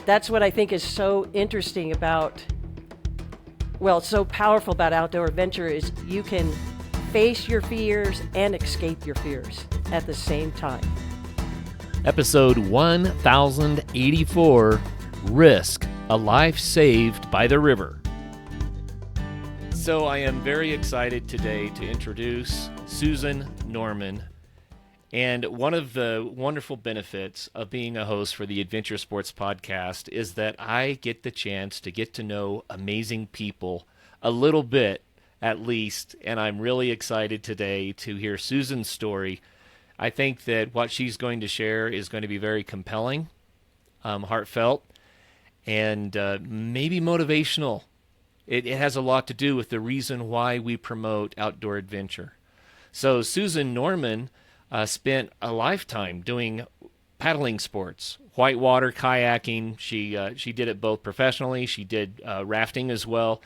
that's what I think is so interesting about, well, so powerful about outdoor adventure is you can face your fears and escape your fears at the same time. Episode 1084, Risk, a Life Saved by the River. So I am very excited today to introduce Susan Norman. And one of the wonderful benefits of being a host for the Adventure Sports Podcast is that I get the chance to get to know amazing people a little bit, at least. And I'm really excited today to hear Susan's story. I think that what she's going to share is going to be very compelling, heartfelt, and maybe motivational. It has a lot to do with the reason why we promote outdoor adventure. So Susan Norman spent a lifetime doing paddling sports, whitewater kayaking. She did it both professionally. She did rafting as well,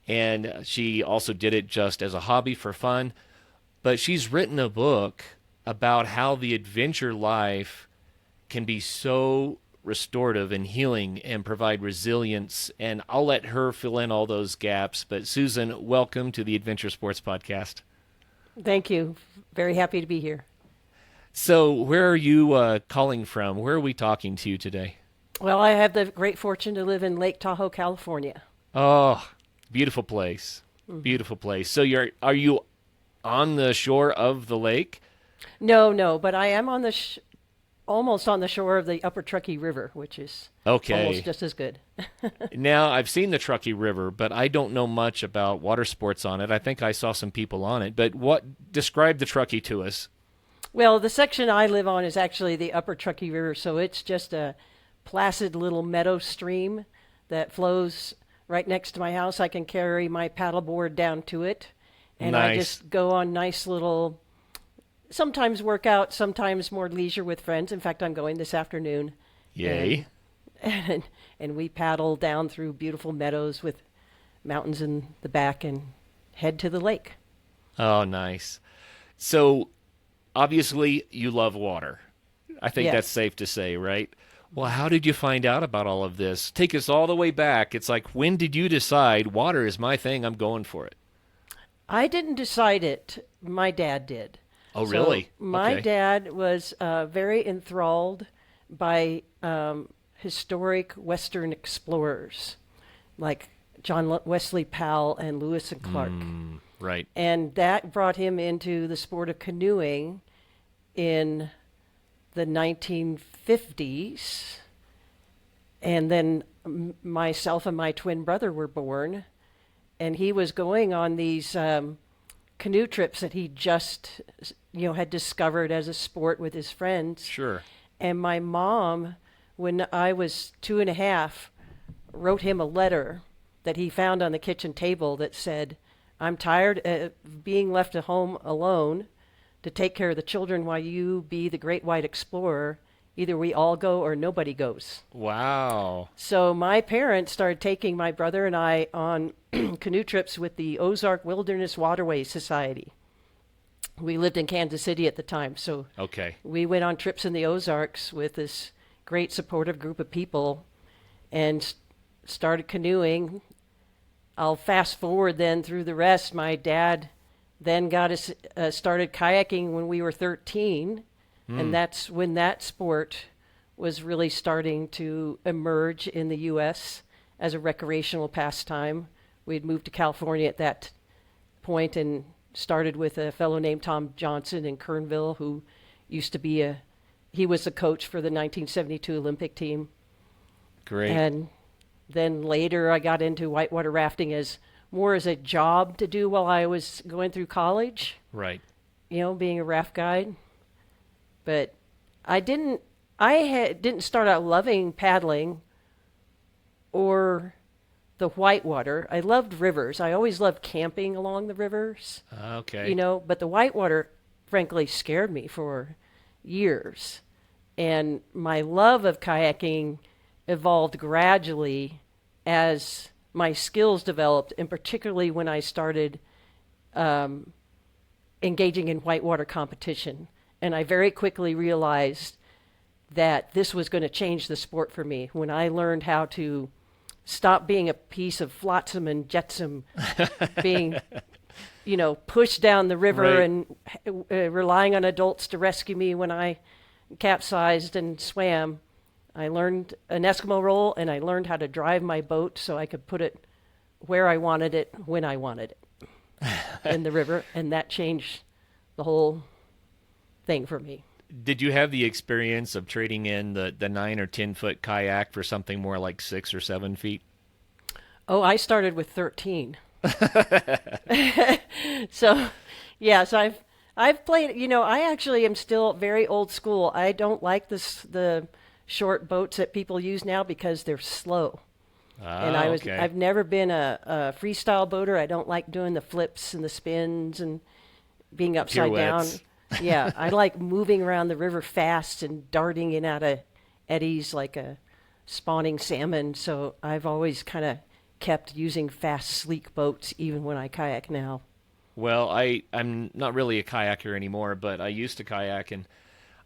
and she also did it just as a hobby for fun. But she's written a book about how the adventure life can be so restorative and healing and provide resilience. And I'll let her fill in all those gaps. But Susan, welcome to the Adventure Sports Podcast. Thank you. Very happy to be here. So where are you calling from? Where are we talking to you today? Well, I have the great fortune to live in Lake Tahoe, California. Oh, beautiful place. Mm-hmm. Beautiful place. So are you on the shore of the lake? No, but I am on the almost on the shore of the Upper Truckee River, which is almost just as good. Now, I've seen the Truckee River, but I don't know much about water sports on it. I think I saw some people on it. But describe the Truckee to us. Well, the section I live on is actually the Upper Truckee River, so it's just a placid little meadow stream that flows right next to my house. I can carry my paddleboard down to it, and nice. I just go on nice little, sometimes workout, sometimes more leisure with friends. In fact, I'm going this afternoon. Yay. And we paddle down through beautiful meadows with mountains in the back and head to the lake. Oh, nice. So obviously, you love water. I think that's safe to say, right? Well, how did you find out about all of this? Take us all the way back. It's like, when did you decide water is my thing, I'm going for it? I didn't decide it. My dad did. Oh, really? So my dad was very enthralled by historic Western explorers like John Wesley Powell and Lewis and Clark. Right. And that brought him into the sport of canoeing in the 1950s. And then myself and my twin brother were born. And he was going on these canoe trips that he just, had discovered as a sport with his friends. Sure. And my mom, when I was 2.5, wrote him a letter that he found on the kitchen table that said, "I'm tired of being left at home alone to take care of the children while you be the great white explorer. Either we all go or nobody goes." Wow. So my parents started taking my brother and I on canoe trips with the Ozark Wilderness Waterways Society. We lived in Kansas City at the time, so we went on trips in the Ozarks with this great supportive group of people and started canoeing. I'll fast forward then through the rest. My dad then got us started kayaking when we were 13, and that's when that sport was really starting to emerge in the U.S. as a recreational pastime. We'd moved to California at that point and started with a fellow named Tom Johnson in Kernville, who used to be he was the coach for the 1972 Olympic team. Great. And then later I got into whitewater rafting as a job to do while I was going through college. Right. Being a raft guide. But I didn't start out loving paddling or the whitewater. I loved rivers. I always loved camping along the rivers. Okay. But the whitewater frankly scared me for years. And my love of kayaking evolved gradually as my skills developed, and particularly when I started engaging in whitewater competition. And I very quickly realized that this was going to change the sport for me. When I learned how to stop being a piece of flotsam and jetsam, being, pushed down the river Right. and relying on adults to rescue me when I capsized and swam. I learned an Eskimo roll, and I learned how to drive my boat so I could put it where I wanted it, when I wanted it, in the river, and that changed the whole thing for me. Did you have the experience of trading in the 9 or 10-foot kayak for something more like 6 or 7 feet? Oh, I started with 13. So, yeah, so I've played, I actually am still very old school. I don't like the short boats that people use now because they're slow. And Okay. I've never been a freestyle boater. I don't like doing the flips and the spins and being upside down. Pirouettes. Yeah, I like moving around the river fast and darting in out of eddies like a spawning salmon. So I've always kind of kept using fast, sleek boats even when I kayak now. Well, I'm not really a kayaker anymore, but I used to kayak, and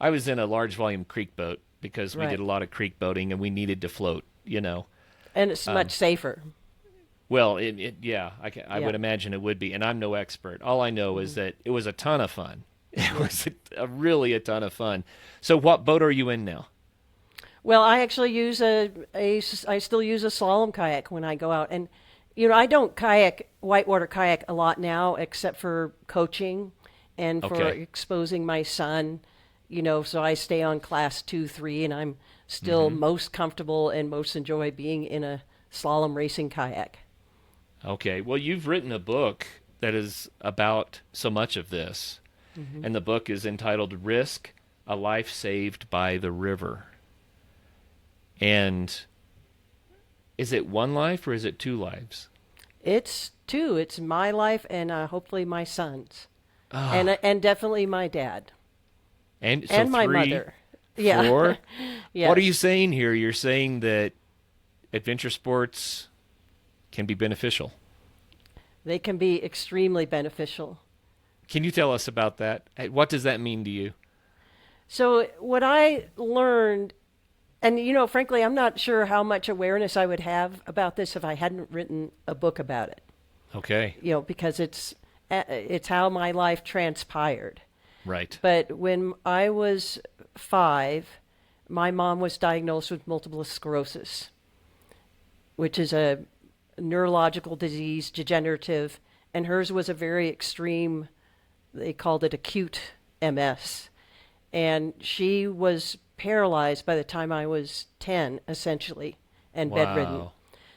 I was in a large volume creek boat because we Right. did a lot of creek boating and we needed to float, And it's much safer. Well, yeah, I Yeah. would imagine it would be, and I'm no expert. All I know is that it was a ton of fun. It was really a ton of fun. So what boat are you in now? Well, I actually use I still use a slalom kayak when I go out. And, I don't whitewater kayak a lot now, except for coaching and for Okay. exposing my son, so I stay on class 2, 3, and I'm still most comfortable and most enjoy being in a slalom racing kayak. Okay, well, you've written a book that is about so much of this, and the book is entitled Risk, A Life Saved by the River. And is it one life or is it 2 lives? It's 2. It's my life and hopefully my son's. Ah. And definitely my dad. And so And my 3, mother. Yeah. 4? Yes. What are you saying here? You're saying that adventure sports can be beneficial. They can be extremely beneficial. Can you tell us about that? What does that mean to you? So what I learned, and frankly, I'm not sure how much awareness I would have about this if I hadn't written a book about it. Okay. Because it's how my life transpired. Right. But when I was 5, my mom was diagnosed with multiple sclerosis, which is a neurological disease, degenerative, and hers was a very extreme, they called it acute MS. And she was paralyzed by the time I was 10, essentially, and bedridden. Wow.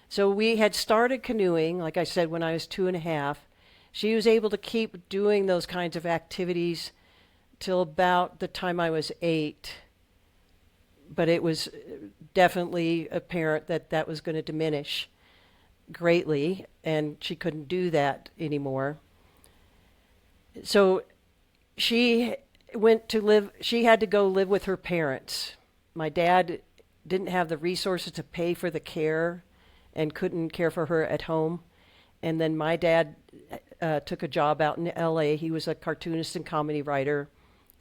So we had started canoeing, like I said, when I was 2.5. She was able to keep doing those kinds of activities till about the time I was 8. But it was definitely apparent that was going to diminish greatly, and she couldn't do that anymore. So she had to go live with her parents. My dad didn't have the resources to pay for the care and couldn't care for her at home. And then my dad took a job out in LA. He was a cartoonist and comedy writer,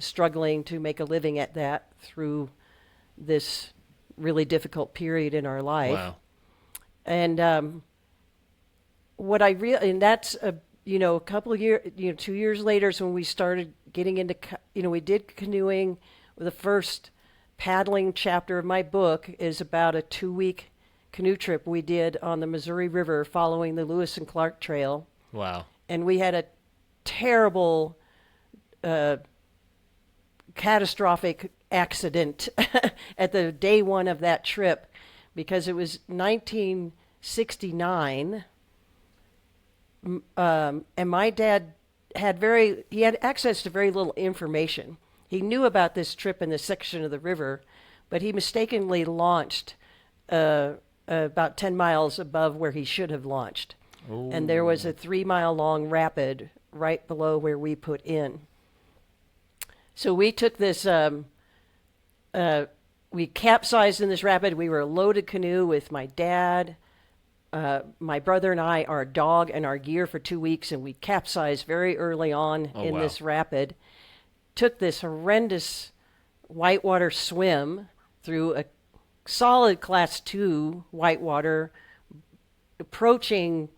struggling to make a living at that through this really difficult period in our life. Wow. And and that's a couple of years, 2 years later is when we started getting into, we did canoeing. The first paddling chapter of my book is about a 2-week canoe trip we did on the Missouri River following the Lewis and Clark Trail. Wow. And we had a terrible, catastrophic accident at the day 1 of that trip, because it was 1969. And my dad had access to very little information. He knew about this trip in this section of the river, but he mistakenly launched about 10 miles above where he should have launched. Ooh. And there was a 3-mile long rapid right below where we put in. So we took this, we capsized in this rapid. We were a loaded canoe with my dad, my brother and I, our dog, and our gear for 2 weeks, and we capsized very early on in wow. this rapid. Took this horrendous whitewater swim through a solid Class 2 whitewater, approaching,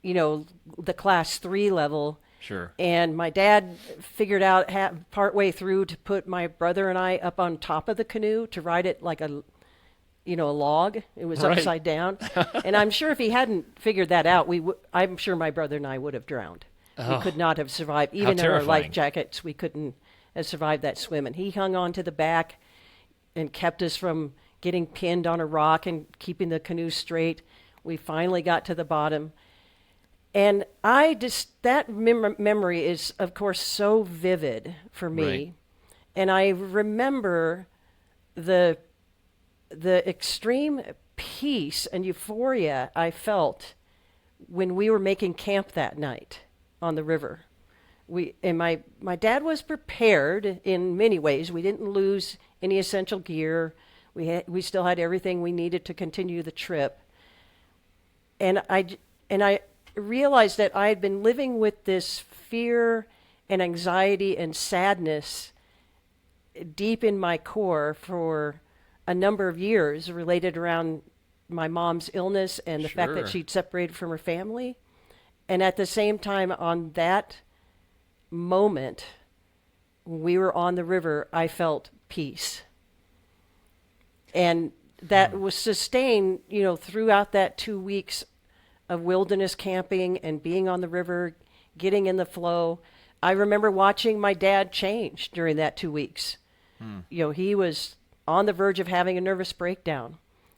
the Class 3 level. Sure. And my dad figured out partway through to put my brother and I up on top of the canoe to ride it like a log. It was Right. upside down. And I'm sure if he hadn't figured that out, I'm sure my brother and I would have drowned. Oh, we could not have survived. how Even in our life terrifying. jackets, we couldn't have survived that swim. And he hung on to the back and kept us from getting pinned on a rock and keeping the canoe straight. We finally got to the bottom. And that memory is, of course, so vivid for me. Right. And I remember the extreme peace and euphoria I felt when we were making camp that night on the river. My dad was prepared in many ways. We didn't lose any essential gear. We still had everything we needed to continue the trip. And I realized that I had been living with this fear and anxiety and sadness deep in my core for a number of years, related around my mom's illness and the fact that Sure. she'd separated from her family. And at the same time, on that moment, when we were on the river, I felt peace. And that was sustained, throughout that 2 weeks of wilderness camping and being on the river, getting in the flow. I remember watching my dad change during that 2 weeks. He was on the verge of having a nervous breakdown,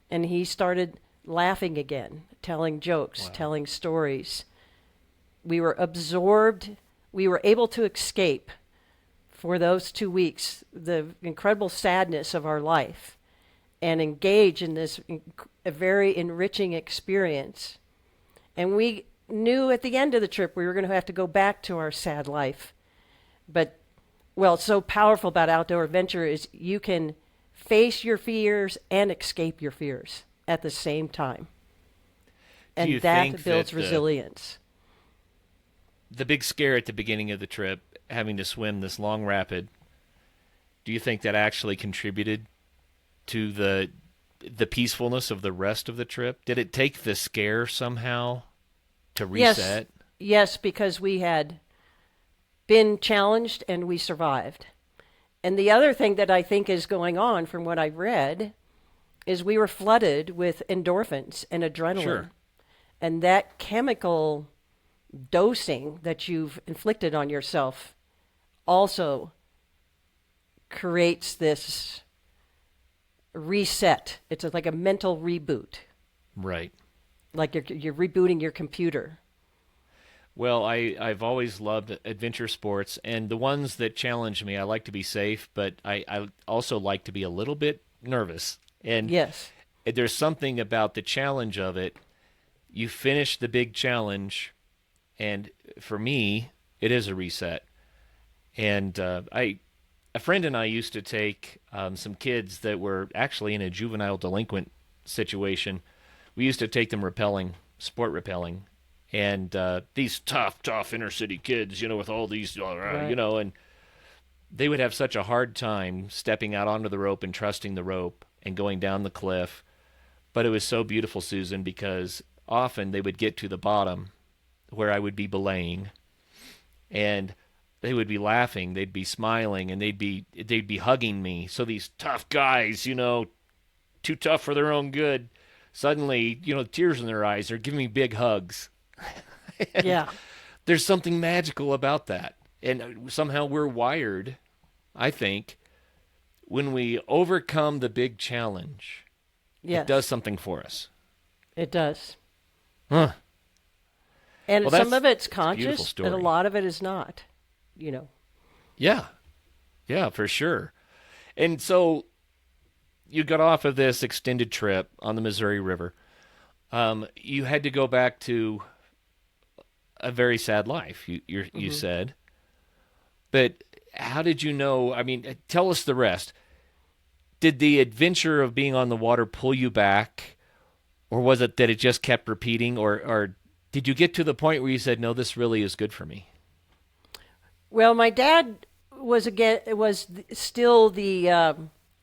and he started laughing again, telling jokes, telling stories. We were absorbed. We were able to escape for those 2 weeks the incredible sadness of our life and engage in this a very enriching experience. And we knew at the end of the trip we were going to have to go back to our sad life. But, so powerful about outdoor adventure is you can face your fears and escape your fears at the same time. Do you And that think builds that resilience. the big scare at the beginning of the trip, having to swim this long rapid, do you think that actually contributed to the peacefulness of the rest of the trip? Did it take the scare somehow to reset? Yes, because we had been challenged and we survived. And the other thing that I think is going on from what I read is we were flooded with endorphins and adrenaline. Sure. And that chemical dosing that you've inflicted on yourself also creates this reset. It's like a mental reboot. Right. Like you're rebooting your computer. Well, I've always loved adventure sports, and the ones that challenge me, I like to be safe, but I also like to be a little bit nervous. And Yes. there's something about the challenge of it. You finish the big challenge, and for me, it is a reset. And a friend and I used to take some kids that were actually in a juvenile delinquent situation. We used to take them sport rappelling, and these tough inner city kids, with all these, Right. and they would have such a hard time stepping out onto the rope and trusting the rope and going down the cliff. But it was so beautiful, Susan, because often they would get to the bottom where I would be belaying, and they would be laughing, they'd be smiling, and they'd be hugging me. So these tough guys, too tough for their own good, suddenly, tears in their eyes, they're giving me big hugs. Yeah. There's something magical about that. And somehow we're wired, I think, when we overcome the big challenge, Yes. it does something for us. It does. Huh. And Well, some that's- of it's a beautiful conscious, story. and a lot of it is not. Yeah. Yeah, for sure. And so you got off of this extended trip on the Missouri River. You had to go back to a very sad life, you said. But how did you know? I mean, tell us the rest. Did the adventure of being on the water pull you back, or was it that it just kept repeating, or did you get to the point where you said, no, this really is good for me? Well, my dad was still the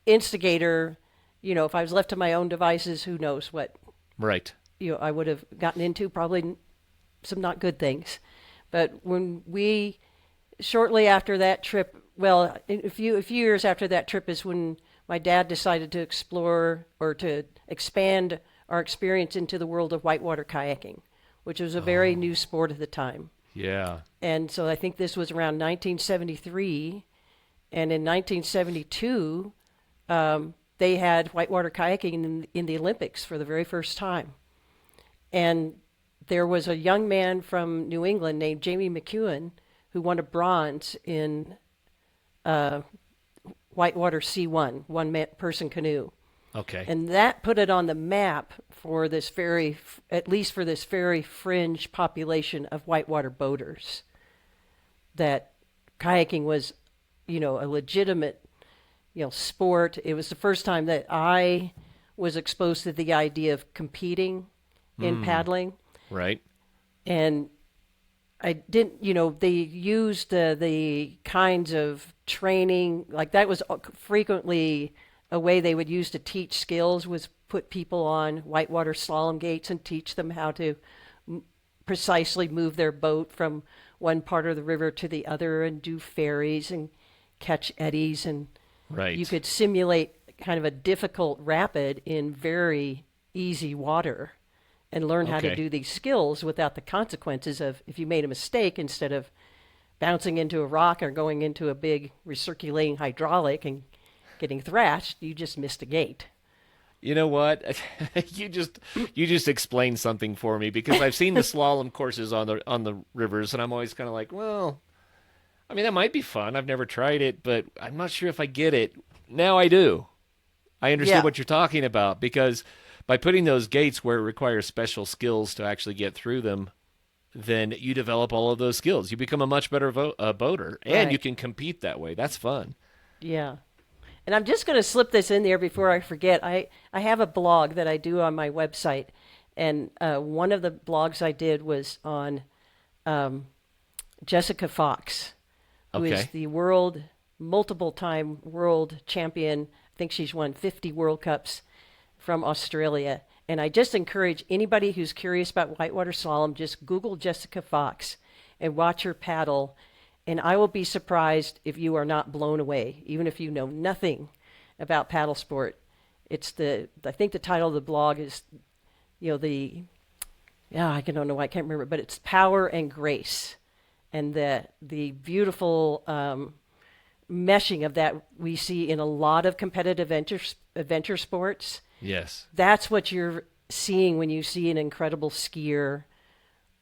instigator if I was left to my own devices, who knows what Right. I would have gotten into, probably some not good things. But shortly after that trip, well, a few years after that trip is when my dad decided to explore or to expand our experience into the world of whitewater kayaking, which was a very new sport at the time. Yeah. And so I think this was around 1973. And in 1972, they had whitewater kayaking in the Olympics for the very first time. And there was a young man from New England named Jamie McEwen who won a bronze in whitewater C1, one-person canoe. Okay. And that put it on the map for at least for this very fringe population of whitewater boaters, that kayaking was, a legitimate, sport. It was the first time that I was exposed to the idea of competing in paddling. Right. And I didn't, they used the kinds of training, like that was frequently a way they would use to teach skills, was put people on whitewater slalom gates and teach them how to precisely move their boat from one part of the river to the other and do ferries and catch eddies. And right. You could simulate kind of a difficult rapid in very easy water and learn how to do these skills without the consequences of if you made a mistake, instead of bouncing into a rock or going into a big recirculating hydraulic and getting thrashed, you just missed a gate. You know what? you just explained something for me, because I've seen the slalom courses on the rivers, and I'm always kind of like, well, I mean, that might be fun. I've never tried it, but I'm not sure if I get it. Now I do. I understand what you're talking about, because by putting those gates where it requires special skills to actually get through them, then you develop all of those skills. You become a much better boater, and you can compete that way. That's fun. Yeah. And I'm just going to slip this in there before I forget. I have a blog that I do on my website, and one of the blogs I did was on Jessica Fox, who is the multiple-time world champion. I think she's won 50 World Cups from Australia. And I just encourage anybody who's curious about whitewater slalom, just Google Jessica Fox and watch her paddle. And I will be surprised if you are not blown away, even if you know nothing about paddle sport. I think the title of the blog is, I don't know, I can't remember, but it's Power and Grace. And the beautiful meshing of that we see in a lot of competitive adventure sports. Yes. That's what you're seeing when you see an incredible skier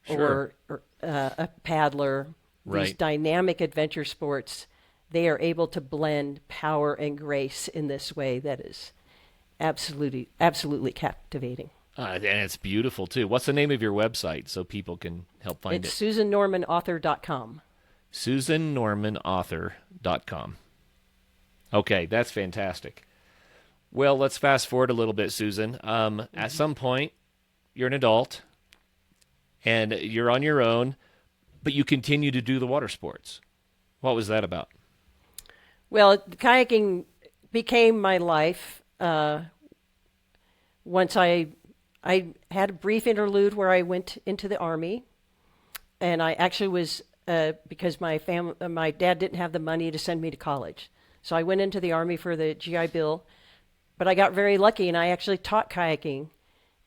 or a paddler. Right. These dynamic adventure sports, they are able to blend power and grace in this way that is absolutely captivating. And it's beautiful, too. What's the name of your website so people can help find it? It's SusanNormanAuthor.com. SusanNormanAuthor.com. Okay, that's fantastic. Well, let's fast forward a little bit, Susan. At some point, you're an adult, and you're on your own, but you continue to do the water sports. What was that about? Well, kayaking became my life once I had a brief interlude where I went into the Army, and I actually was, because my dad didn't have the money to send me to college. So I went into the Army for the GI Bill, but I got very lucky, and I actually taught kayaking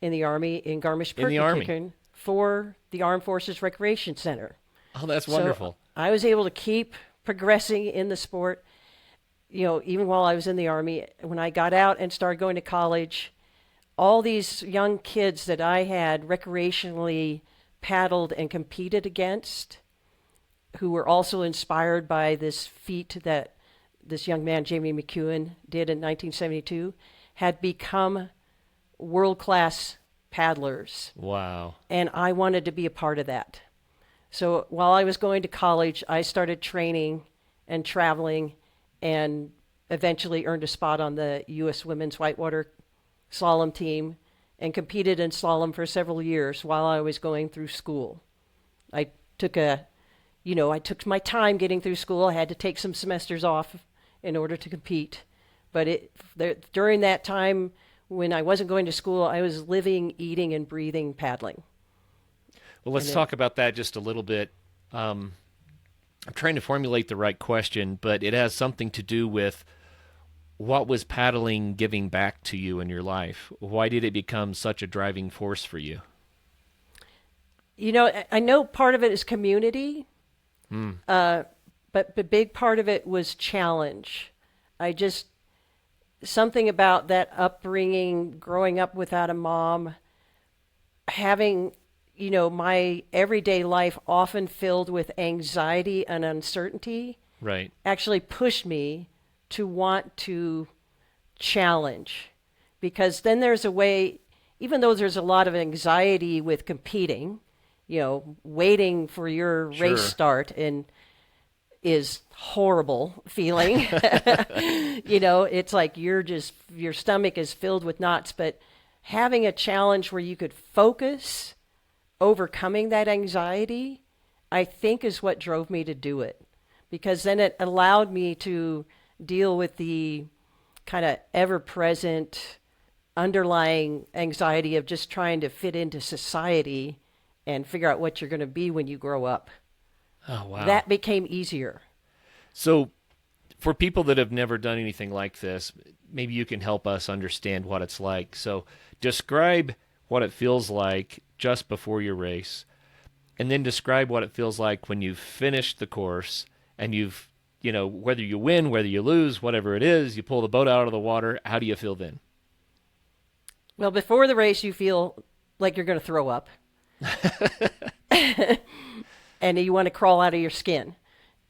in the Army in Garmisch-Partenkirchen for the Armed Forces Recreation Center. Oh, that's wonderful. So I was able to keep progressing in the sport, even while I was in the Army. When I got out and started going to college, all these young kids that I had recreationally paddled and competed against, who were also inspired by this feat that this young man, Jamie McEwen, did in 1972, had become world-class paddlers. Wow. And I wanted to be a part of that. So while I was going to college, I started training and traveling, and eventually earned a spot on the U.S. Women's Whitewater Slalom team and competed in slalom for several years while I was going through school. I took my time getting through school. I had to take some semesters off in order to compete. But during that time when I wasn't going to school, I was living, eating, and breathing paddling. Well, let's talk about that just a little bit. I'm trying to formulate the right question, but it has something to do with what was paddling giving back to you in your life? Why did it become such a driving force for you? I know part of it is community, but the big part of it was challenge. Something about that upbringing, growing up without a mom, having, my everyday life often filled with anxiety and uncertainty, right, actually pushed me to want to challenge. Because then there's a way, even though there's a lot of anxiety with competing, waiting for your race start and is horrible feeling. It's like your stomach is filled with knots, but having a challenge where you could focus, overcoming that anxiety, I think is what drove me to do it. Because then it allowed me to deal with the kind of ever-present underlying anxiety of just trying to fit into society and figure out what you're going to be when you grow up. Oh, wow. That became easier. So for people that have never done anything like this, maybe you can help us understand what it's like. So describe what it feels like just before your race, and then describe what it feels like when you've finished the course and you've, whether you win, whether you lose, whatever it is, you pull the boat out of the water. How do you feel then? Well, before the race, you feel like you're going to throw up. And you want to crawl out of your skin.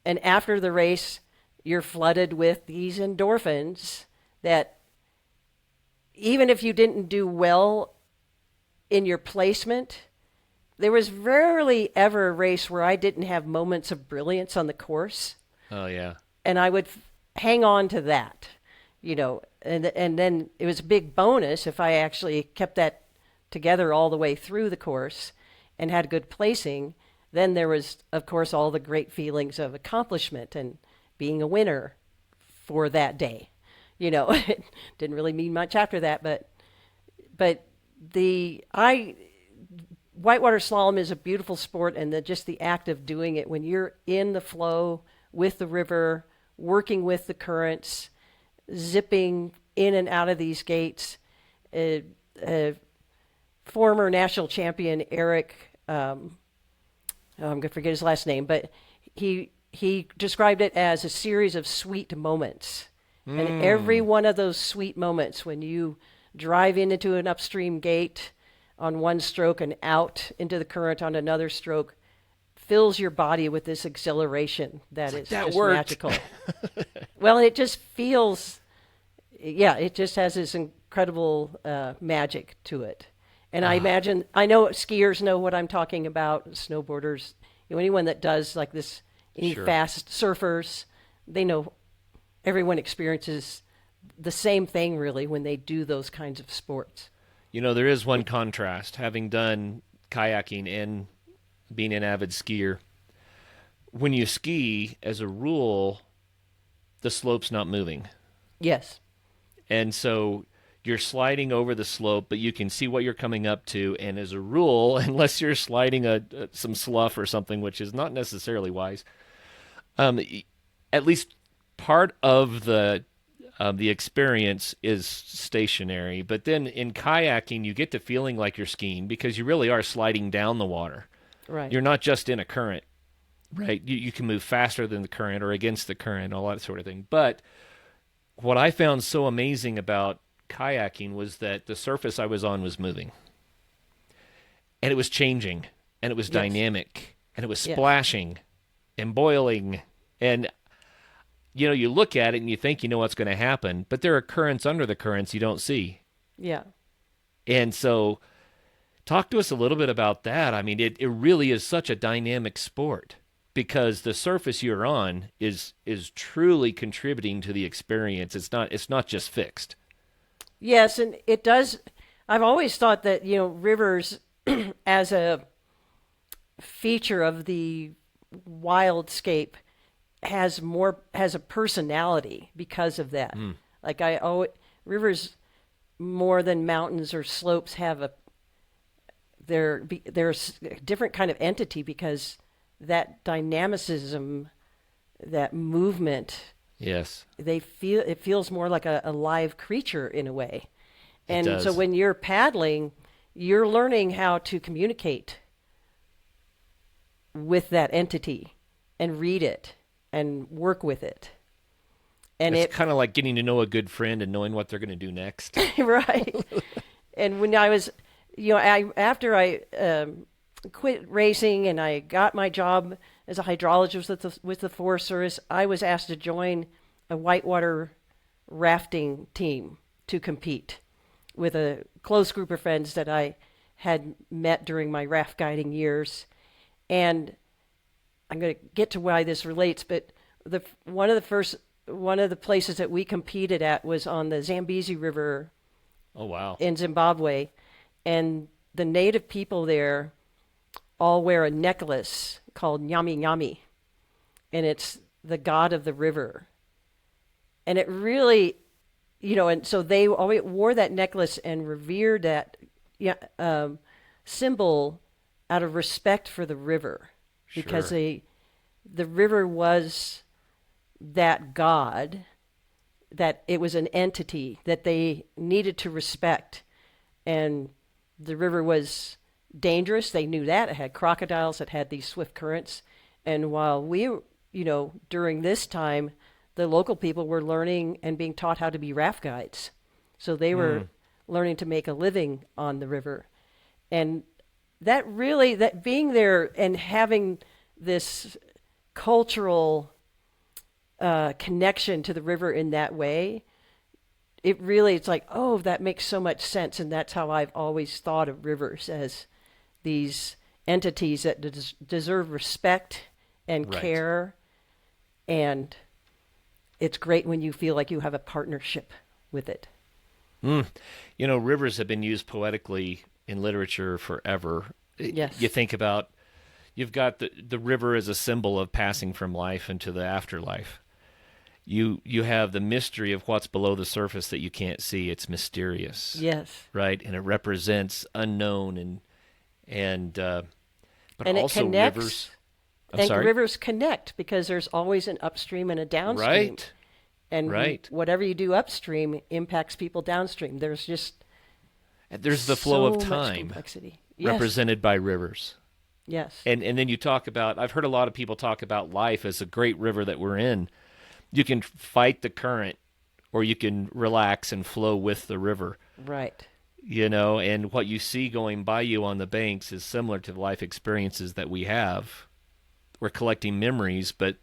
And after the race, you're flooded with these endorphins that even if you didn't do well in your placement, there was rarely ever a race where I didn't have moments of brilliance on the course. Oh, yeah. And I would hang on to that, and then it was a big bonus if I actually kept that together all the way through the course and had good placing. Then there was, of course, all the great feelings of accomplishment and being a winner for that day. It didn't really mean much after that, but whitewater slalom is a beautiful sport, and just the act of doing it when you're in the flow with the river, working with the currents, zipping in and out of these gates. Former national champion Eric, I'm going to forget his last name, but he described it as a series of sweet moments. And every one of those sweet moments, when you drive into an upstream gate on one stroke and out into the current on another stroke, fills your body with this exhilaration that is just magical. Well, it just feels, it just has this incredible magic to it. And I know skiers know what I'm talking about, snowboarders, anyone that does like this, any fast surfers, they know everyone experiences the same thing really when they do those kinds of sports. There is one contrast, having done kayaking and being an avid skier. When you ski, as a rule, the slope's not moving. Yes. And so you're sliding over the slope, but you can see what you're coming up to. And as a rule, unless you're sliding some slough or something, which is not necessarily wise, at least part of the experience is stationary. But then in kayaking, you get to feeling like you're skiing because you really are sliding down the water. Right. You're not just in a current, right? You can move faster than the current or against the current, all that sort of thing. But what I found so amazing about kayaking was that the surface I was on was moving. And it was changing. And it was dynamic. And it was splashing and boiling. And, you look at it and you think you know what's going to happen. But there are currents under the currents you don't see. Yeah. And so talk to us a little bit about that. I mean, it really is such a dynamic sport because the surface you're on is truly contributing to the experience. It's not just fixed. Yes, and it does. I've always thought that, rivers as a feature of the wildscape has a personality because of that. Like rivers more than mountains or slopes have there's a different kind of entity because that dynamicism, that movement, yes, it feels more like a live creature in a way. And it does. So when you're paddling, you're learning how to communicate with that entity and read it and work with it. And it's kind of like getting to know a good friend and knowing what they're going to do next. Right. And when I was, after I quit racing and I got my job as a hydrologist with the Forest Service, I was asked to join a whitewater rafting team to compete with a close group of friends that I had met during my raft guiding years. And I'm going to get to why this relates, but one of the places that we competed at was on the Zambezi River. Oh, wow. In Zimbabwe. And the native people there all wear a necklace called Nyami Nyami. And it's the god of the river. And it really, and so they always wore that necklace and revered that symbol out of respect for the river. Sure. Because the river was that god, that it was an entity that they needed to respect. And the river was dangerous. They knew that. It had crocodiles. It had these swift currents. And while we, during this time, the local people were learning and being taught how to be raft guides. So they were learning to make a living on the river. And that being there and having this cultural connection to the river in that way, it's like, oh, that makes so much sense. And that's how I've always thought of rivers, as these entities that deserve respect and care. And it's great when you feel like you have a partnership with it. Rivers have been used poetically in literature forever. Yes. You think about, you've got the river as a symbol of passing from life into the afterlife. You have the mystery of what's below the surface that you can't see. It's mysterious. Yes. Right? And it represents unknown but and also it connects, rivers. Rivers connect because there's always an upstream and a downstream. Right. And whatever you do upstream impacts people downstream. There's the flow of much time complexity. Yes. represented by rivers. Yes. And then you talk about, I've heard a lot of people talk about life as a great river that we're in. You can fight the current or you can relax and flow with the river. Right. And what you see going by you on the banks is similar to the life experiences that we have. We're collecting memories, but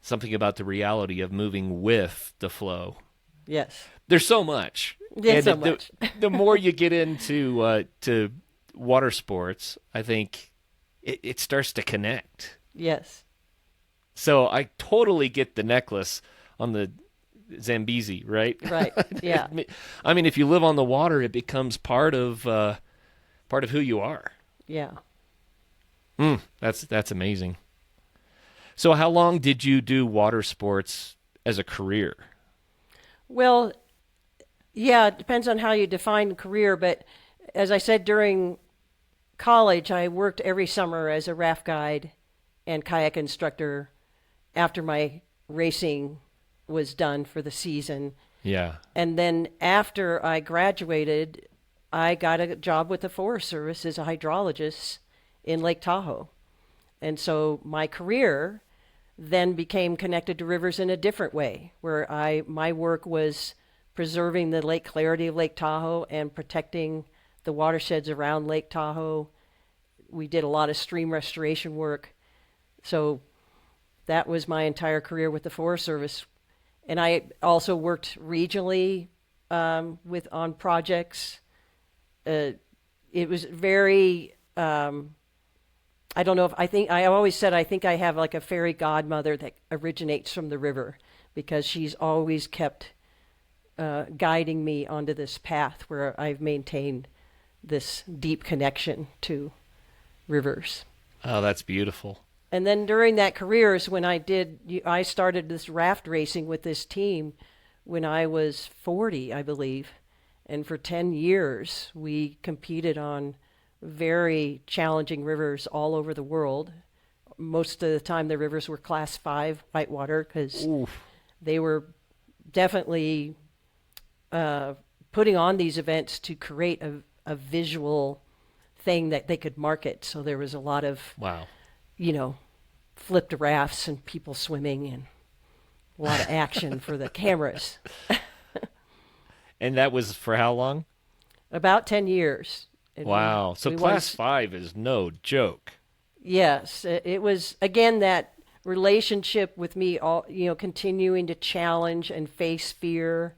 something about the reality of moving with the flow. Yes. There's so much. There's so much. The more you get into to water sports, I think it starts to connect. Yes. So I totally get the necklace on the Zambezi, right? Right. Yeah. I mean, if you live on the water, it becomes part of who you are. Yeah. That's amazing. So how long did you do water sports as a career? Well, yeah, it depends on how you define career, but as I said, during college, I worked every summer as a raft guide and kayak instructor after my racing was done for the season. Yeah. And then after I graduated, I got a job with the Forest Service as a hydrologist in Lake Tahoe. And so my career then became connected to rivers in a different way, where my work was preserving the lake clarity of Lake Tahoe and protecting the watersheds around Lake Tahoe. We did a lot of stream restoration work. So that was my entire career with the Forest Service. And I also worked regionally on projects. It was very, I don't know if I always said I think I have like a fairy godmother that originates from the river, because she's always kept guiding me onto this path where I've maintained this deep connection to rivers. Oh, that's beautiful. And then during that career is when I started this raft racing with this team when I was 40, I believe. And for 10 years, we competed on very challenging rivers all over the world. Most of the time, the rivers were class 5 whitewater because they were definitely putting on these events to create a visual thing that they could market. So there was a lot of, flipped rafts and people swimming and a lot of action for the cameras. And that was for how long? About 10 years. And wow. So class 5 is no joke. Yes. It was, again, that relationship with me, continuing to challenge and face fear.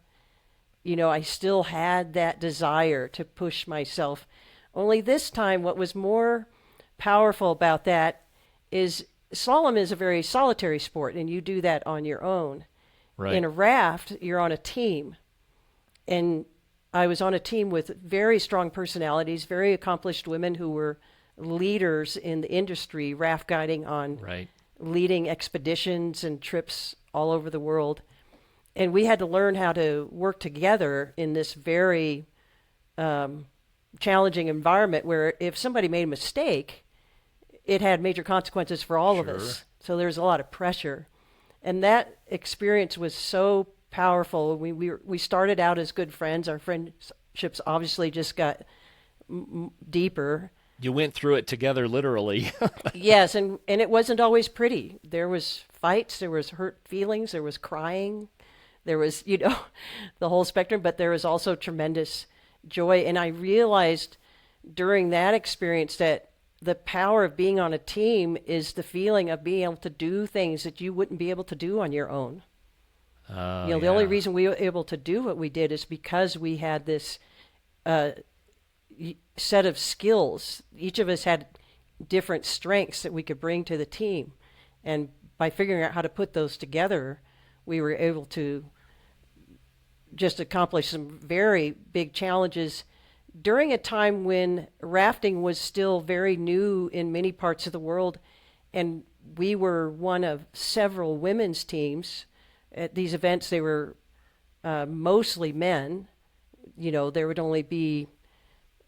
I still had that desire to push myself. Only this time, what was more powerful about that is slalom is a very solitary sport, and you do that on your own. Right. In a raft, you're on a team. And I was on a team with very strong personalities, very accomplished women who were leaders in the industry, raft guiding on leading expeditions and trips all over the world. And we had to learn how to work together in this very challenging environment where if somebody made a mistake, it had major consequences for all of us. So there's a lot of pressure. And that experience was so powerful. We started out as good friends. Our friendships obviously just got deeper. You went through it together, literally. Yes, and it wasn't always pretty. There was fights, there was hurt feelings, there was crying, there was, the whole spectrum, but there was also tremendous joy. And I realized during that experience that the power of being on a team is the feeling of being able to do things that you wouldn't be able to do on your own. The only reason we were able to do what we did is because we had this set of skills. Each of us had different strengths that we could bring to the team. And by figuring out how to put those together, we were able to just accomplish some very big challenges during a time when rafting was still very new in many parts of the world. And we were one of several women's teams. At these events, they were mostly men. There would only be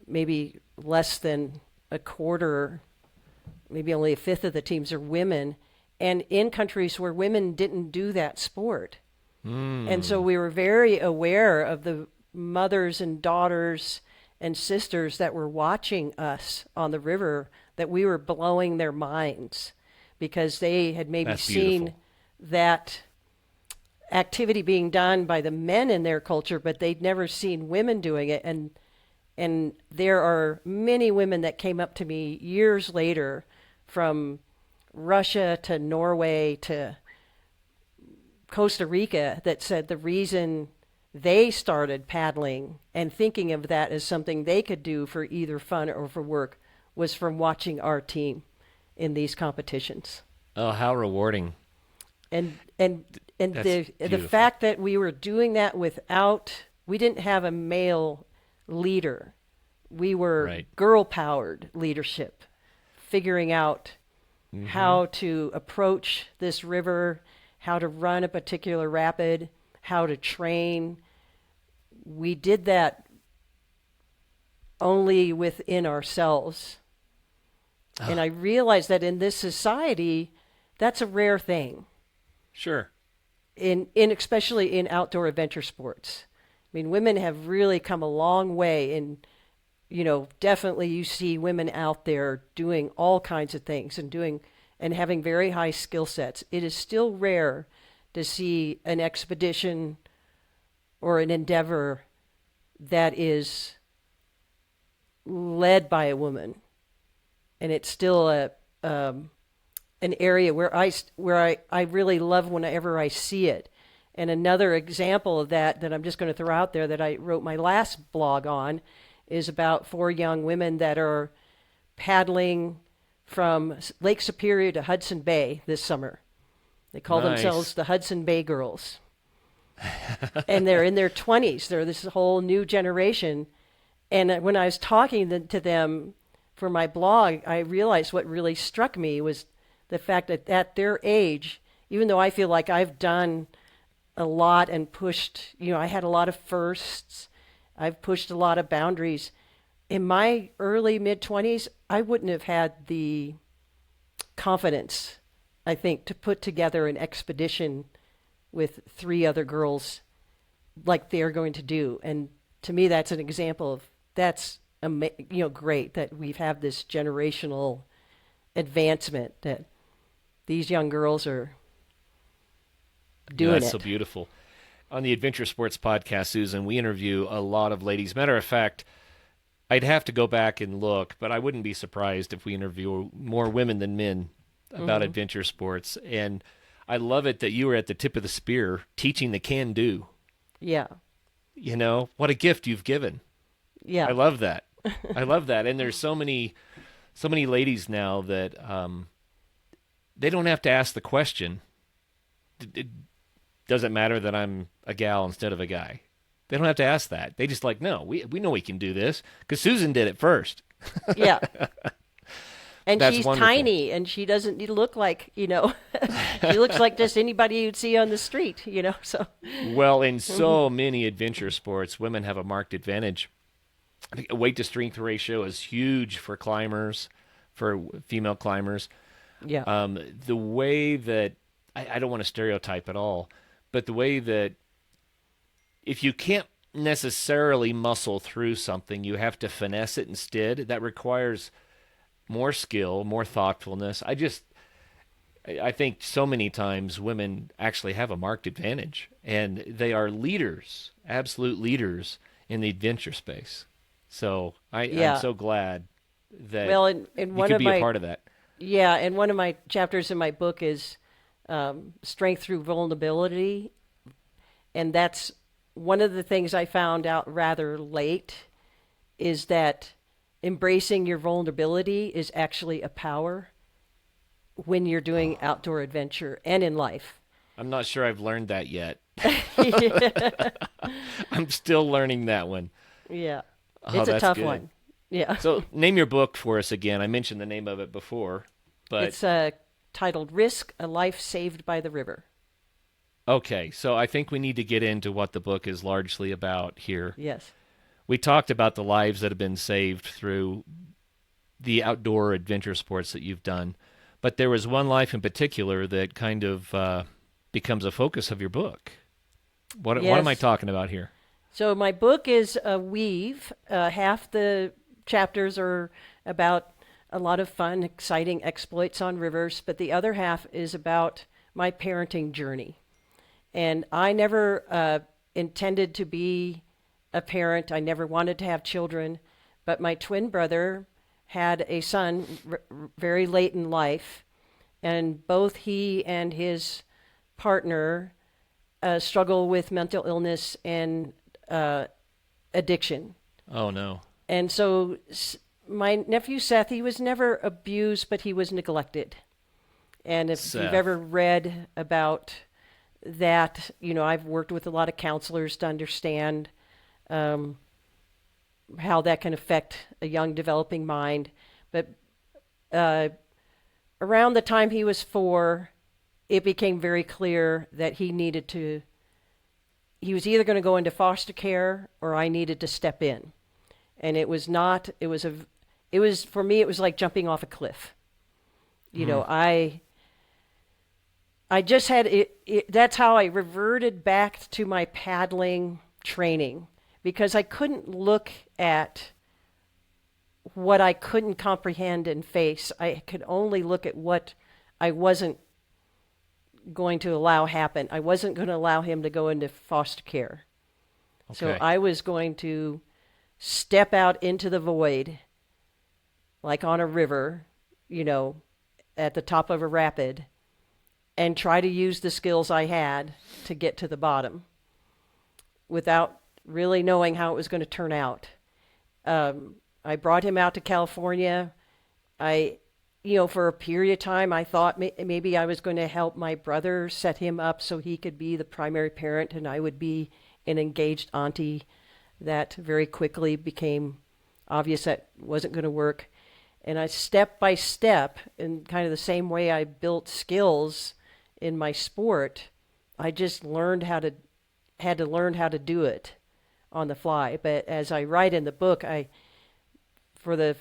maybe less than a quarter, maybe only a fifth of the teams are women. And in countries where women didn't do that sport. And so we were very aware of the mothers and daughters and sisters that were watching us on the river, that we were blowing their minds because they had maybe seen that activity being done by the men in their culture, but they'd never seen women doing it. And there are many women that came up to me years later from Russia to Norway to Costa Rica that said the reason they started paddling and thinking of that as something they could do for either fun or for work was from watching our team in these competitions. Oh, how rewarding. And the fact that we were doing that we didn't have a male leader. We were girl-powered leadership, figuring out how to approach this river, how to run a particular rapid, how to train. We did that only within ourselves. And I realized that in this society, that's a rare thing. Sure. Especially in outdoor adventure sports. I mean, women have really come a long way, and definitely you see women out there doing all kinds of things and having very high skill sets. It is still rare to see an expedition or an endeavor that is led by a woman, and it's still an area where I really love whenever I see it. And another example of that I'm just going to throw out there that I wrote my last blog on is about 4 young women that are paddling from Lake Superior to Hudson Bay this summer. They call themselves the Hudson Bay Girls. And they're in their 20s. They're this whole new generation. And when I was talking to them for my blog, I realized what really struck me was the fact that at their age, even though I feel like I've done a lot and pushed, I had a lot of firsts. I've pushed a lot of boundaries. In my early mid-20s, I wouldn't have had the confidence, I think, to put together an expedition with 3 other girls like they're going to do. And to me, that's an example of that's great that we've had this generational advancement that these young girls are doing. That's so beautiful. On the Adventure Sports Podcast, Susan, we interview a lot of ladies. Matter of fact, I'd have to go back and look, but I wouldn't be surprised if we interview more women than men about adventure sports. And I love it that you were at the tip of the spear teaching the can-do. Yeah. What a gift you've given. Yeah. I love that. I love that. And there's so many ladies now that they don't have to ask the question, does it matter that I'm a gal instead of a guy? They don't have to ask that. They just no, we know we can do this because Susan did it first. Yeah. And That's she's wonderful. tiny, and she doesn't look like, she looks like just anybody you'd see on the street, so. Well, in so many adventure sports, women have a marked advantage. I think weight to strength ratio is huge for climbers, for female climbers. Yeah. The way that, I don't want to stereotype at all, but the way that if you can't necessarily muscle through something, you have to finesse it instead. That requires more skill, more thoughtfulness. I think so many times women actually have a marked advantage, and they are leaders, absolute leaders in the adventure space. So I'm so glad that and you one could of be a part of that. Yeah, and one of my chapters in my book is strength through vulnerability, and that's one of the things I found out rather late is that embracing your vulnerability is actually a power when you're doing outdoor adventure and in life. I'm not sure I've learned that yet. I'm still learning that one. Yeah. Oh, It's a that's tough good. one. Yeah. So name your book for us again. I mentioned the name of it before, but It's titled Risk, A Life Saved by the River. okay, so I think we need to get into what the book is largely about here. Yes. We talked about the lives that have been saved through the outdoor adventure sports that you've done, but there was one life in particular that kind of becomes a focus of your book. What am I talking about here? So my book is a weave. Half the chapters are about a lot of fun, exciting exploits on rivers, but the other half is about my parenting journey. And I never intended to be a parent. I never wanted to have children, but my twin brother had a son very late in life, and both he and his partner struggle with mental illness and addiction. Oh, no. And so my nephew Seth, he was never abused, but he was neglected. And if Seth. you've ever read about that, I've worked with a lot of counselors to understand how that can affect a young developing mind. But around the time he was 4, it became very clear that he was either going to go into foster care or I needed to step in. And for me, it was like jumping off a cliff. I just had that's how I reverted back to my paddling training, because I couldn't look at what I couldn't comprehend and face. I could only look at what I wasn't going to allow happen. I wasn't going to allow him to go into foster care. Okay. So I was going to step out into the void, like on a river, at the top of a rapid, and try to use the skills I had to get to the bottom without really knowing how it was going to turn out. I brought him out to California. For a period of time, I thought maybe I was going to help my brother set him up so he could be the primary parent and I would be an engaged auntie. That very quickly became obvious that wasn't going to work. And I, step by step, in kind of the same way I built skills in my sport, I just had to learn how to do it on the fly. But as I write in the book, for the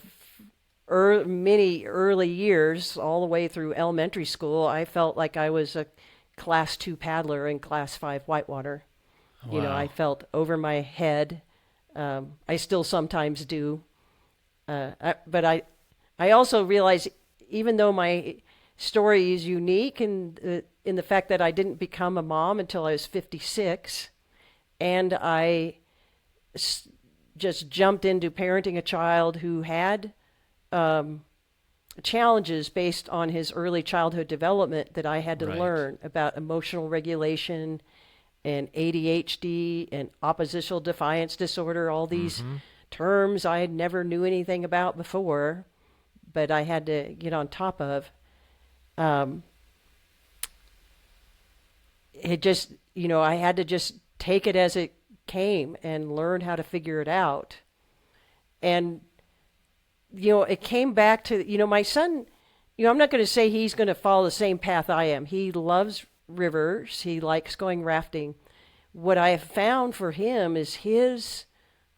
many early years, all the way through elementary school, I felt like I was a class 2 paddler in class 5 whitewater. Wow. You know, I felt over my head. I still sometimes do. But I also realize, even though my story is unique in the fact that I didn't become a mom until I was 56, and I just jumped into parenting a child who had challenges based on his early childhood development that I had to learn about emotional regulation and ADHD and oppositional defiance disorder, all these terms I never knew anything about before, but I had to get on top of. It just, I had to just take it as it came and learn how to figure it out. And, it came back to, my son, I'm not going to say he's going to follow the same path I am. He loves rivers. He likes going rafting. What I have found for him is his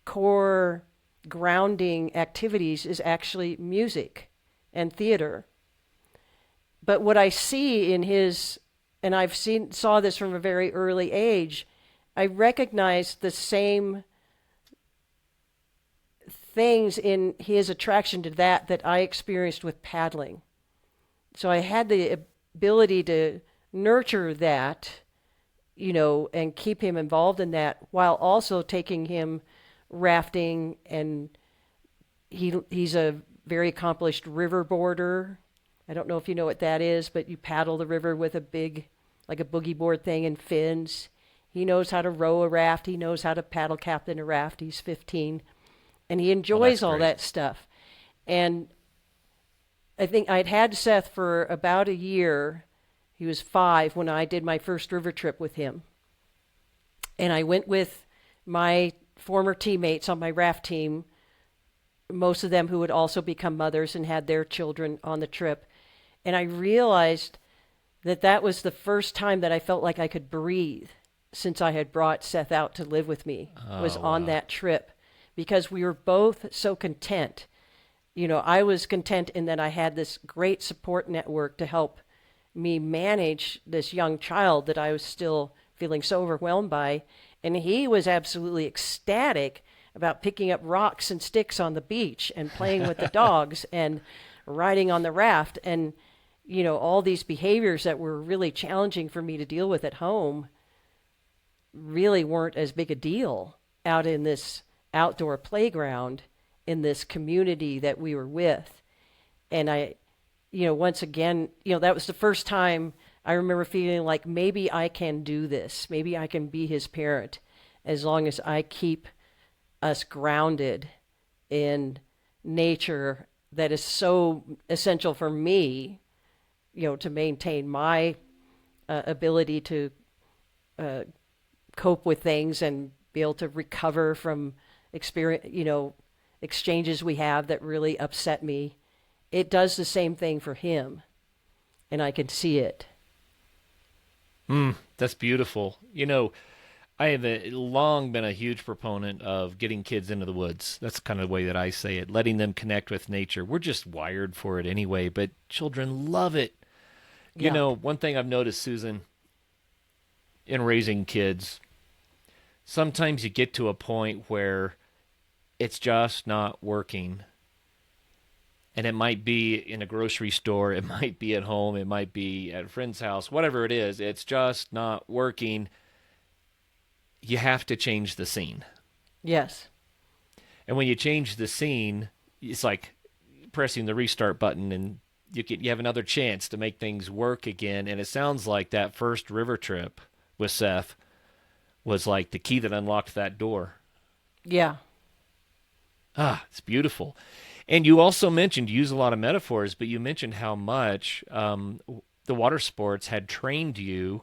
core grounding activities is actually music and theater. But what I see in his, and saw this from a very early age, I recognize the same things in his attraction to that I experienced with paddling. So I had the ability to nurture that, and keep him involved in that while also taking him rafting. And he's a very accomplished river boarder. I don't know if you know what that is, but you paddle the river with a big, like a boogie board thing and fins. He knows how to row a raft. He knows how to paddle captain a raft. He's 15. And he enjoys all that stuff. And I think I'd had Seth for about a year. He was 5 when I did my first river trip with him. And I went with my former teammates on my raft team, most of them who would also become mothers and had their children on the trip. And I realized that was the first time that I felt like I could breathe since I had brought Seth out to live with me, was on that trip, because we were both so content. I was content in that I had this great support network to help me manage this young child that I was still feeling so overwhelmed by. And he was absolutely ecstatic about picking up rocks and sticks on the beach and playing with the dogs and riding on the raft. And, all these behaviors that were really challenging for me to deal with at home really weren't as big a deal out in this outdoor playground in this community that we were with. And I, once again, that was the first time I remember feeling like maybe I can do this. Maybe I can be his parent as long as I keep us grounded in nature that is so essential for me, to maintain my ability to cope with things and be able to recover from exchanges we have that really upset me. It does the same thing for him, and I can see it. That's beautiful. I have long been a huge proponent of getting kids into the woods. That's kind of the way that I say it, letting them connect with nature. We're just wired for it anyway, but children love it. Yeah. One thing I've noticed, Susan, in raising kids, sometimes you get to a point where it's just not working. And it might be in a grocery store, it might be at home, it might be at a friend's house, whatever it is, it's just not working. You have to change the scene. Yes. And when you change the scene, it's like pressing the restart button, and you have another chance to make things work again. And it sounds like that first river trip with Seth was like the key that unlocked that door. Yeah. It's beautiful. And you also mentioned, you use a lot of metaphors, but you mentioned how much the water sports had trained you.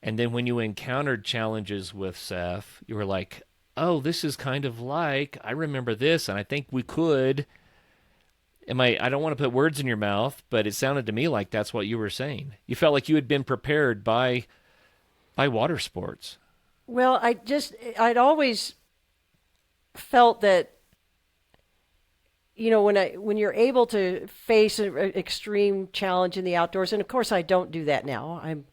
And then when you encountered challenges with Seth, you were like, oh, this is kind of like, I remember this, and I think we could. I don't want to put words in your mouth, but it sounded to me like that's what you were saying. You felt like you had been prepared by by water sports? Well, I'd always felt that, when you're able to face an extreme challenge in the outdoors, and of course I don't do that now. I'm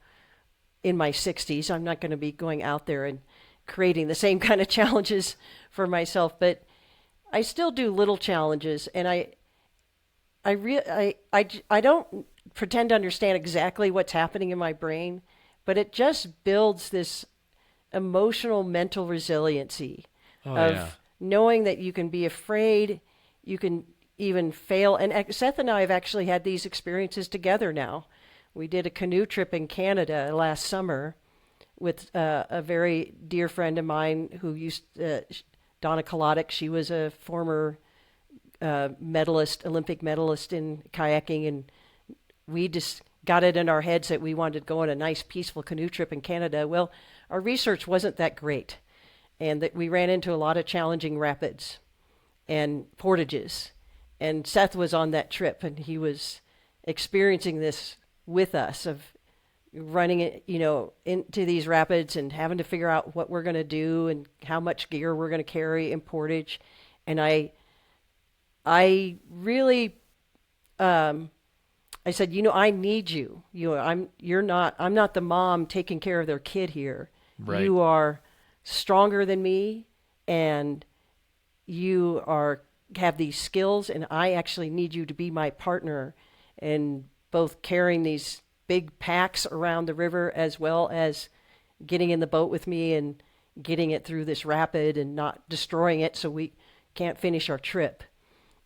in my 60s. I'm not going to be going out there and creating the same kind of challenges for myself, but I still do little challenges, and I don't pretend to understand exactly what's happening in my brain, but it just builds this emotional, mental resiliency of knowing that you can be afraid, you can even fail. And Seth and I have actually had these experiences together now. We did a canoe trip in Canada last summer with a very dear friend of mine who Donna Kolodek. She was a former Olympic medalist in kayaking, and we just got it in our heads that we wanted to go on a nice, peaceful canoe trip in Canada. Well, our research wasn't that great, and that we ran into a lot of challenging rapids and portages. And Seth was on that trip, and he was experiencing this with us of running it, into these rapids and having to figure out what we're going to do and how much gear we're going to carry in portage. And I really, I said, I need you. I'm not the mom taking care of their kid here. Right. You are stronger than me, and you have these skills, and I actually need you to be my partner in both carrying these big packs around the river as well as getting in the boat with me and getting it through this rapid and not destroying it so we can't finish our trip.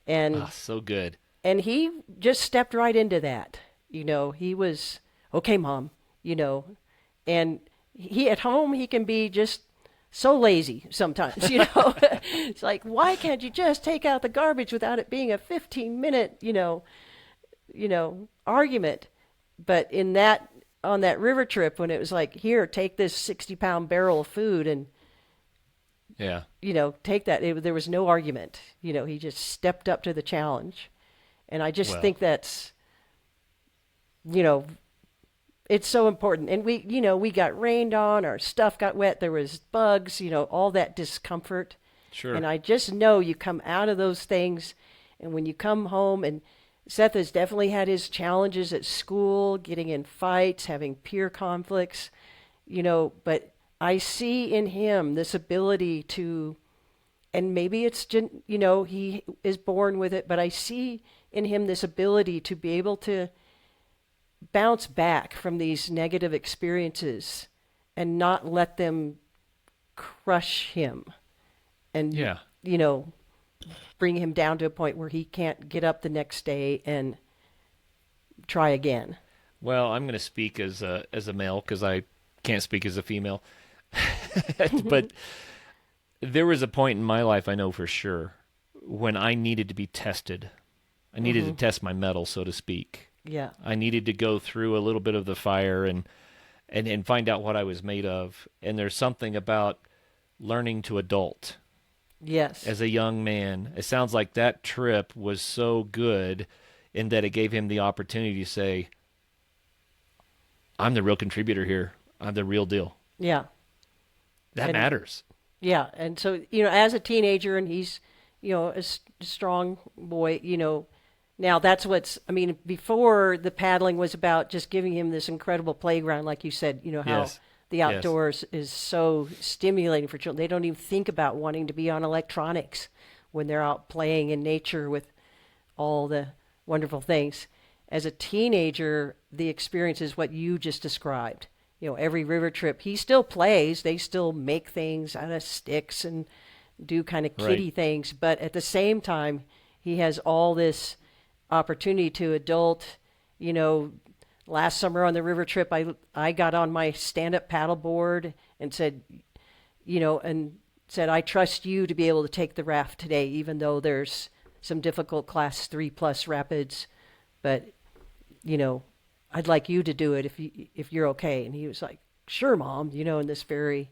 And so good. And he just stepped right into that. He was, okay, Mom, and he at home, he can be just so lazy sometimes, It's like, why can't you just take out the garbage without it being a 15-minute, argument? But on that river trip, when it was like, here, take this 60-pound barrel of food and, take that. There was no argument. He just stepped up to the challenge. And I just think that's, it's so important. And we got rained on, our stuff got wet, there was bugs, all that discomfort. Sure. And I just know you come out of those things, and when you come home, and Seth has definitely had his challenges at school, getting in fights, having peer conflicts, but I see in him this ability to, and maybe it's, he is born with it, but I see in him this ability to be able to bounce back from these negative experiences and not let them crush him and, bring him down to a point where he can't get up the next day and try again. Well, I'm going to speak as a male because I can't speak as a female. But there was a point in my life, I know for sure, when I needed to be tested. I needed to test my mettle, so to speak. Yeah. I needed to go through a little bit of the fire and find out what I was made of. And there's something about learning to adult. Yes. As a young man. It sounds like that trip was so good in that it gave him the opportunity to say, I'm the real contributor here. I'm the real deal. Yeah. That matters. Yeah. And so, as a teenager, and he's, a strong boy, now that's before the paddling was about just giving him this incredible playground, like you said, how the outdoors is so stimulating for children. They don't even think about wanting to be on electronics when they're out playing in nature with all the wonderful things. As a teenager, the experience is what you just described. Every river trip, he still plays. They still make things out of sticks and do kind of kiddie things. But at the same time, he has all this opportunity to adult. Last summer on the river trip, I got on my stand-up paddleboard and said, I trust you to be able to take the raft today, even though there's some difficult class 3+ rapids. But, I'd like you to do it if you're okay. And he was like, sure, Mom, in this very,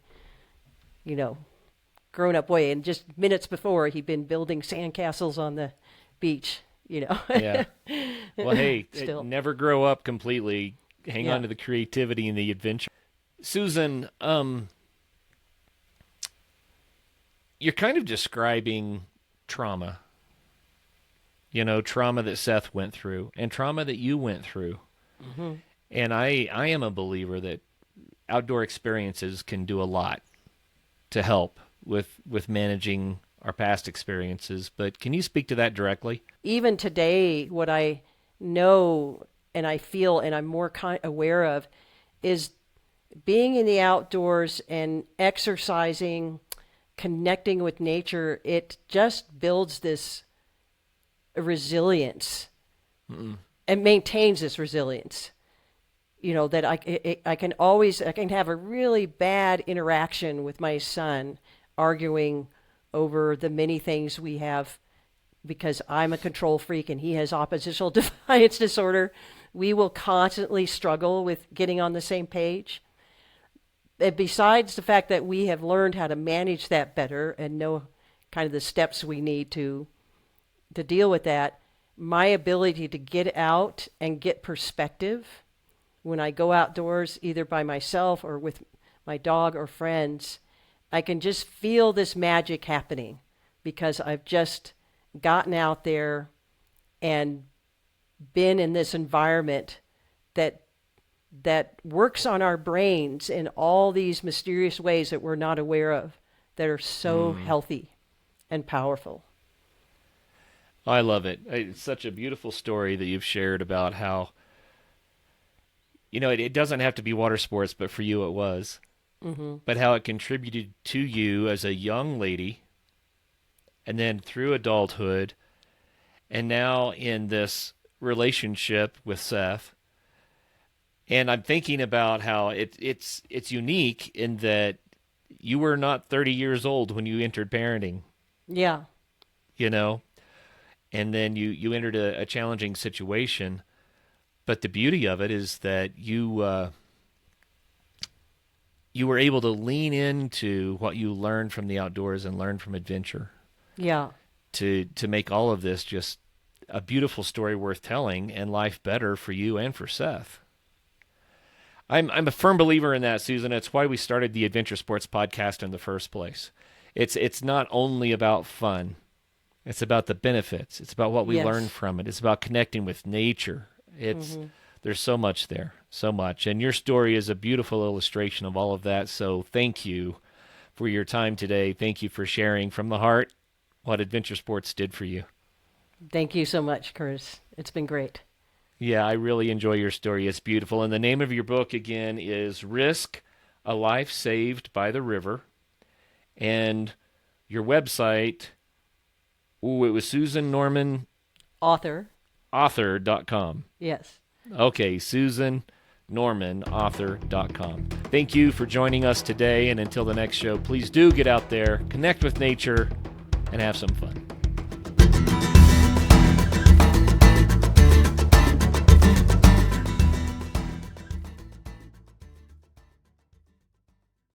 grown-up way. And just minutes before, he'd been building sandcastles on the beach, Yeah. Well, hey, never grow up completely. Hang on to the creativity and the adventure. Susan, you're kind of describing trauma. Trauma that Seth went through and trauma that you went through. Mm-hmm. And I am a believer that outdoor experiences can do a lot to help with managing our past experiences. But can you speak to that directly? Even today, what I know and I feel and I'm more aware of is being in the outdoors and exercising, connecting with nature. It just builds this resilience and maintains this resilience. That I can have a really bad interaction with my son, arguing over the many things we have because I'm a control freak and he has oppositional defiance disorder. We will constantly struggle with getting on the same page. And besides the fact that we have learned how to manage that better and know kind of the steps we need to deal with that, my ability to get out and get perspective when I go outdoors, either by myself or with my dog or friends, I can just feel this magic happening because I've just gotten out there and been in this environment that works on our brains in all these mysterious ways that we're not aware of, that are so healthy and powerful. I love it. It's such a beautiful story that you've shared about how, it doesn't have to be water sports, but for you it was. Mm-hmm. But how it contributed to you as a young lady, and then through adulthood, and now in this relationship with Seth. And I'm thinking about how it's unique in that you were not 30 years old when you entered parenting. Yeah. And then you entered a challenging situation. But the beauty of it is that you were able to lean into what you learned from the outdoors and learn from adventure. Yeah. To make all of this just a beautiful story worth telling and life better for you and for Seth. I'm a firm believer in that, Susan. It's why we started the Adventure Sports Podcast in the first place. It's not only about fun. It's about the benefits. It's about what we learn from it. It's about connecting with nature. There's so much there, so much. And your story is a beautiful illustration of all of that. So thank you for your time today. Thank you for sharing from the heart what Adventure Sports did for you. Thank you so much, Curtis. It's been great. Yeah, I really enjoy your story. It's beautiful. And the name of your book, again, is Risk, A Life Saved by the River. And your website, it was Susan Norman. Author.com. Yes. Okay, Susan Norman, author.com. Thank you for joining us today. And until the next show, please do get out there, connect with nature, and have some fun.